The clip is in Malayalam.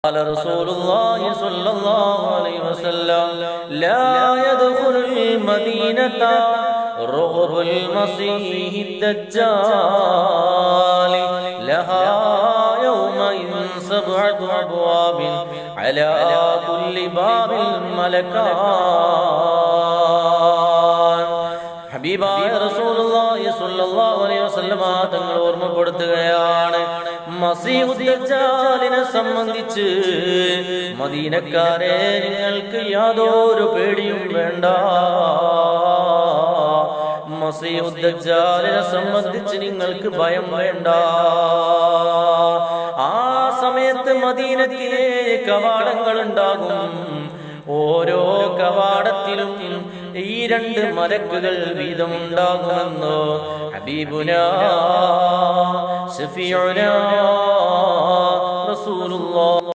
قال رسول الله صلى الله عليه وسلم لا يدخل المدينة رغب المسيح الدجال لها يومئذ 7 أبواب على كل باب ملكان. ഹബീബായ റസൂലുള്ളാഹി സ്വല്ലല്ലാഹു അലൈഹി വസല്ലമ തങ്ങൾ ഓർമ്മപ്പെടുത്തുകയാണ്, മസീഹു ദജ്ജാലിനെ സംബന്ധിച്ച് മദീനക്കാരെ നിങ്ങൾക്ക് യാതൊരു പേടിയും വേണ്ട. മസീഹു ദജ്ജാലിനെ സംബന്ധിച്ച് നിങ്ങൾക്ക് ഭയം വേണ്ട. ആ സമയത്ത് മദീനയ്ക്ക് കവാടങ്ങൾ ഉണ്ടാകും. ഓരോ കവാടത്തിലും ഈ 2 മലക്കുകൾ വീതമുണ്ടാകുമെന്ന് ഹബീബുനാ ശഫീഉനാ റസൂലുള്ളാഹ്